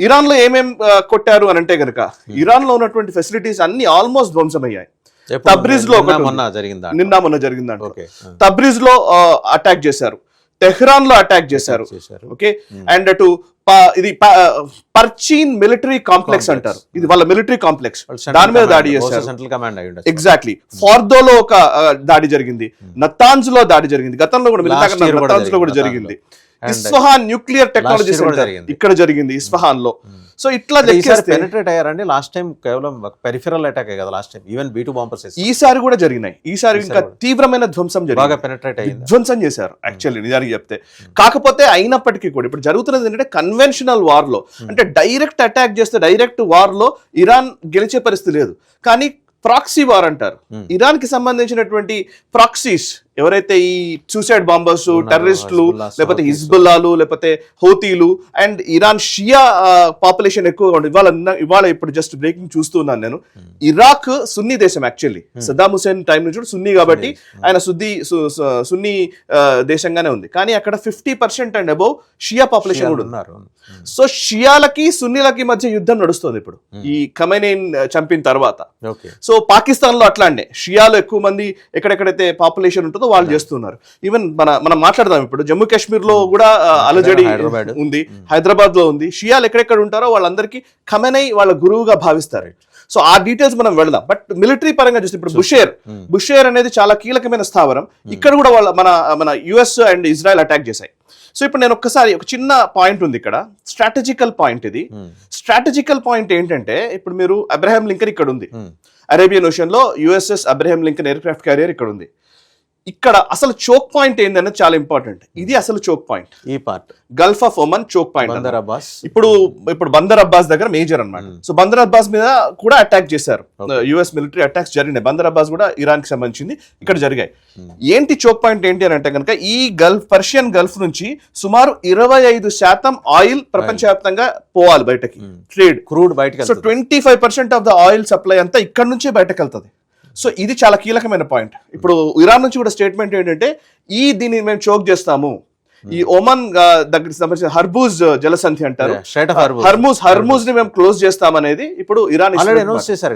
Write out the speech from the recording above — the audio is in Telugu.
ఇరాన్ లో ఏమేం కొట్టారు అని అంటే గనక ఇరాన్ లో ఉన్నటువంటి ఫెసిలిటీస్ అన్ని ఆల్మోస్ట్ ధ్వంసమయ్యాయి. తబ్రిజ్ లో నిన్న మొన్న జరిగిందంట. తబ్రిజ్ లో అటాక్ చేశారు, టెహ్రాన్ లో అటాక్ చేశారు. ఓకే, అండ్ అటు ఇది పర్చీన్ మిలిటరీ కాంప్లెక్స్ అంటారు, ఇది వాళ్ళ మిలిటరీ కాంప్లెక్స్, దాని మీద దాడి చేశారు. ఎగ్జాక్ట్లీ. ఫార్దోలో ఒక దాడి జరిగింది, నతాన్స్ లో దాడి జరిగింది, గతంలో కూడా నతాన్స్ లో కూడా జరిగింది. ఇస్ఫహాన్ న్యూక్లియర్ టెక్నాలజీ సెంటర్ ఇక్కడ జరిగింది, ఇస్ఫహాన్ లో. సో ఇట్లా పెనిట్రేట్ అయ్యారండి. లాస్ట్ టైం కేవలం పెరిఫెరల్ అటాక్ కదా, last time even B2 bombers ఈసారి కూడా జరిగినాయి. ఈసారి ఇంకా తీవ్రమైన ధ్వంసం ధ్వంసం చేశారు యాక్చువల్లీ నిజానికి చెప్తే. కాకపోతే అయినప్పటికీ కూడా ఇప్పుడు జరుగుతున్నది ఏంటంటే కన్వెన్షనల్ వార్ లో, అంటే డైరెక్ట్ అటాక్ చేస్తే డైరెక్ట్ వార్ లో ఇరాన్ గెలిచే పరిస్థితి లేదు. కానీ ప్రాక్సీ వార్ అంటారు, ఇరాన్ కి సంబంధించినటువంటి ప్రాక్సీస్ ఎవరైతే ఈ సూసైడ్ బాంబర్స్, టెర్రరిస్టులు, లేకపోతే హిజ్బుల్లాలు, లేకపోతే హౌతీలు, అండ్ ఇరాన్ షియా పాపులేషన్ ఎక్కువగా ఉంది. ఇవాళ ఇప్పుడు జస్ట్ బ్రేకింగ్ చూస్తున్నాను నేను, ఇరాక్ సున్నీ దేశం యాక్చువల్లీ. సద్దాం హుసేన్ టైం నుంచి సున్నీ కాబట్టి ఆయన సున్నీ దేశంగానే ఉంది. కానీ అక్కడ 50% అండ్ అబౌవ్ షియా పాపులేషన్ కూడా ఉన్నారు. సో షియాలకి సున్నీలకి మధ్య యుద్ధం నడుస్తుంది ఇప్పుడు ఈ ఖమైనీని చంపిన తర్వాత. సో పాకిస్తాన్ లో అట్లాంటి షియాలు ఎక్కువ మంది ఎక్కడెక్కడైతే పాపులేషన్ ఉంటుందో వాళ్ళు చేస్తున్నారు. ఈవెన్ మనం మాట్లాడదాం ఇప్పుడు జమ్మూ కాశ్మీర్ లో కూడా అలజడి ఉంది, హైదరాబాద్ లో ఉంది. షియాలు ఎక్కడెక్కడ ఉంటారో వాళ్ళందరికీ ఖమైనీ వాళ్ళ గురువుగా భావిస్తారు. సో ఆ డీటెయిల్స్ మనం వెళదాం. బట్ మిలిటరీ పరంగా చూస్తే ఇప్పుడు బుషేర్ అనేది చాలా కీలకమైన స్థావరం. ఇక్కడ కూడా మన యుఎస్ అండ్ ఇజ్రాయెల్ అటాక్ చేశాయి. సో ఇప్పుడు నేను ఒక్కసారి ఒక చిన్న పాయింట్ ఉంది ఇక్కడ, స్ట్రాటజికల్ పాయింట్. ఇది స్ట్రాటజికల్ పాయింట్ ఏంటంటే ఇప్పుడు మీరు అబ్రహాం లింకన్ ఇక్కడ ఉంది, అరేబియన్ ఓషన్ లో USS Abraham Lincoln air craft carrier ఇక్కడ ఉంది. ఇక్కడ అసలు చోక్ పాయింట్ ఏంటనేది చాలా ఇంపార్టెంట్. ఇది అసలు చోక్ పాయింట్, ఈ part Gulf of Oman choke point. ఇప్పుడు బందర్ అబ్బాస్ దగ్గర మేజర్ అన్నమాట. సో బందర్ అబ్బాస్ మీద కూడా అటాక్ చేశారు, US మిలిటరీ అటాక్స్ జరిగినాయి. బందర్ అబ్బాస్ కూడా ఇరాన్ కి సంబంధించింది, ఇక్కడ జరిగాయి. ఏంటి చోక్ పాయింట్ ఏంటి అని అంటే కనుక ఈ పర్షియన్ గల్ఫ్ నుంచి సుమారు 25% ఆయిల్ ప్రపంచవ్యాప్తంగా పోవాలి బయటకి, ట్రేడ్ క్రూడ్ బయటకి. So 25% of the oil supply అంతా ఇక్కడ నుంచే బయటకు వెళ్తుంది. సో ఇది చాలా కీలకమైన పాయింట్. ఇప్పుడు ఇరాన్ నుంచి కూడా స్టేట్మెంట్ ఏంటంటే దీన్ని మేము చోక్ చేస్తాము, ఈ ఒమన్ దగ్గర సంబంధించిన హర్మూజ్ జలసంధి అంటారు, హర్మూజ్ ని మేము క్లోజ్ చేస్తామనేది ఇప్పుడు ఇరాన్ అనౌన్స్ చేశారు.